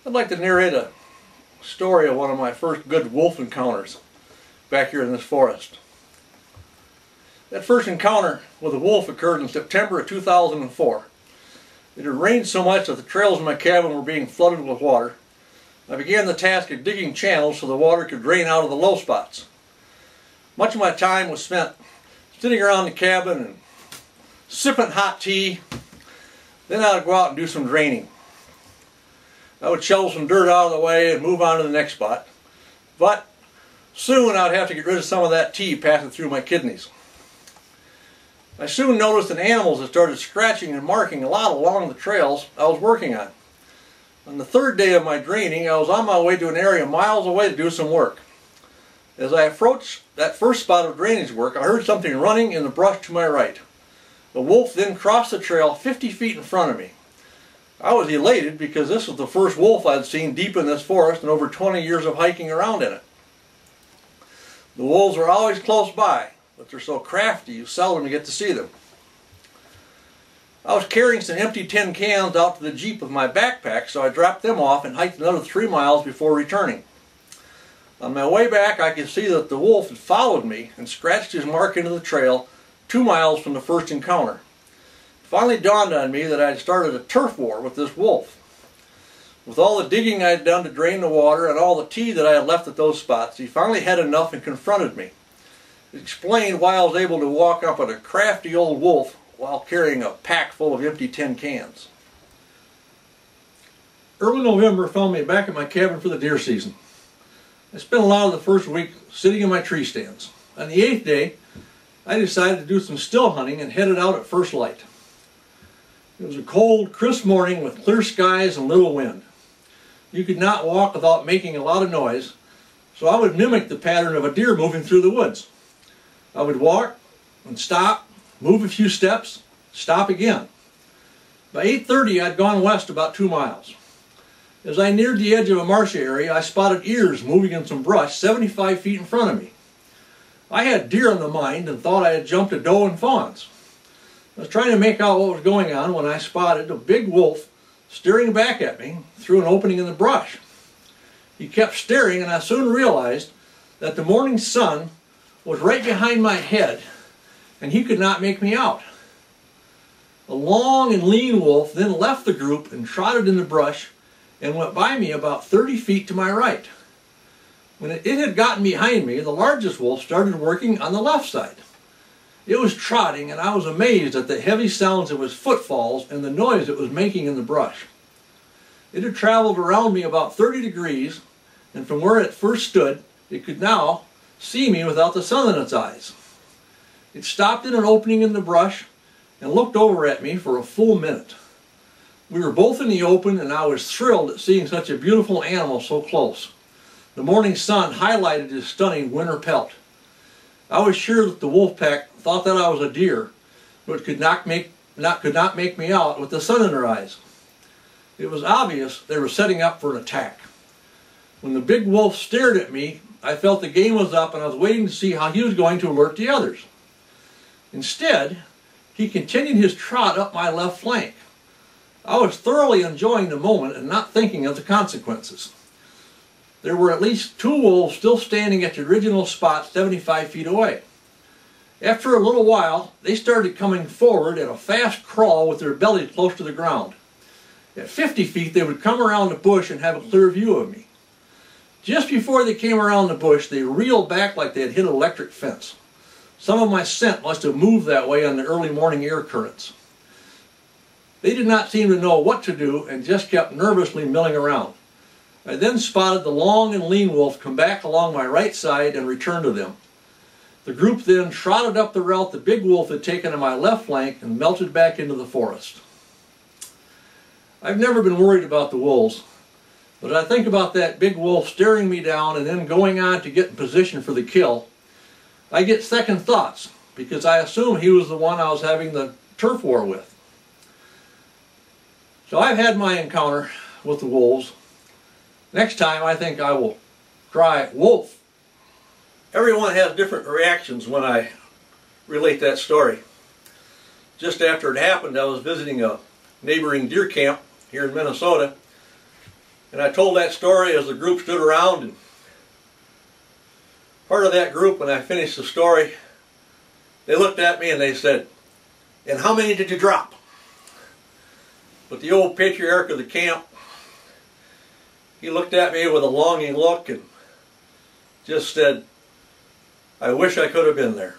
I'd like to narrate a story of one of my first good wolf encounters back here in this forest. That first encounter with a wolf occurred in September of 2004. It had rained so much that the trails in my cabin were being flooded with water. I began the task of digging channels so the water could drain out of the low spots. Much of my time was spent sitting around the cabin and sipping hot tea. Then I would go out and do some draining. I would shovel some dirt out of the way and move on to the next spot. But soon I would have to get rid of some of that tea passing through my kidneys. I soon noticed that animals had started scratching and marking a lot along the trails I was working on. On the third day of my draining, I was on my way to an area miles away to do some work. As I approached that first spot of drainage work, I heard something running in the brush to my right. The wolf then crossed the trail 50 feet in front of me. I was elated because this was the first wolf I'd seen deep in this forest in over 20 years of hiking around in it. The wolves are always close by, but they're so crafty you seldom get to see them. I was carrying some empty tin cans out to the Jeep with my backpack, so I dropped them off and hiked another 3 miles before returning. On my way back, I could see that the wolf had followed me and scratched his mark into the trail 2 miles from the first encounter. It finally dawned on me that I had started a turf war with this wolf. With all the digging I had done to drain the water and all the tea that I had left at those spots, he finally had enough and confronted me. It explained why I was able to walk up on a crafty old wolf while carrying a pack full of empty tin cans. Early November found me back at my cabin for the deer season. I spent a lot of the first week sitting in my tree stands. On the 8th day, I decided to do some still hunting and headed out at first light. It was a cold, crisp morning with clear skies and little wind. You could not walk without making a lot of noise, so I would mimic the pattern of a deer moving through the woods. I would walk and stop, move a few steps, stop again. By 8:30, I'd gone west about 2 miles. As I neared the edge of a marsh area, I spotted ears moving in some brush 75 feet in front of me. I had deer on the mind and thought I had jumped a doe and fawns. I was trying to make out what was going on when I spotted a big wolf staring back at me through an opening in the brush. He kept staring, and I soon realized that the morning sun was right behind my head and he could not make me out. A long and lean wolf then left the group and trotted in the brush and went by me about 30 feet to my right. When it had gotten behind me, the largest wolf started working on the left side. It was trotting, and I was amazed at the heavy sounds of its footfalls and the noise it was making in the brush. It had traveled around me about 30 degrees, and from where it first stood, it could now see me without the sun in its eyes. It stopped in an opening in the brush and looked over at me for a full minute. We were both in the open, and I was thrilled at seeing such a beautiful animal so close. The morning sun highlighted his stunning winter pelt. I was sure that the wolf pack thought that I was a deer, but could not make me out with the sun in their eyes. It was obvious they were setting up for an attack. When the big wolf stared at me, I felt the game was up, and I was waiting to see how he was going to alert the others. Instead, he continued his trot up my left flank. I was thoroughly enjoying the moment and not thinking of the consequences. There were at least 2 wolves still standing at the original spot 75 feet away. After a little while, they started coming forward at a fast crawl with their bellies close to the ground. At 50 feet, they would come around the bush and have a clear view of me. Just before they came around the bush, they reeled back like they had hit an electric fence. Some of my scent must have moved that way on the early morning air currents. They did not seem to know what to do and just kept nervously milling around. I then spotted the long and lean wolf come back along my right side and return to them. The group then trotted up the route the big wolf had taken on my left flank and melted back into the forest. I've never been worried about the wolves, but I think about that big wolf staring me down and then going on to get in position for the kill. I get second thoughts because I assume he was the one I was having the turf war with. So I've had my encounter with the wolves. Next time I think I will cry, "Wolf!" Everyone has different reactions when I relate that story. Just after it happened, I was visiting a neighboring deer camp here in Minnesota. And I told that story as the group stood around, and part of that group, when I finished the story, they looked at me and they said, "And how many did you drop?" But the old patriarch of the camp, he looked at me with a longing look and just said, "I wish I could have been there."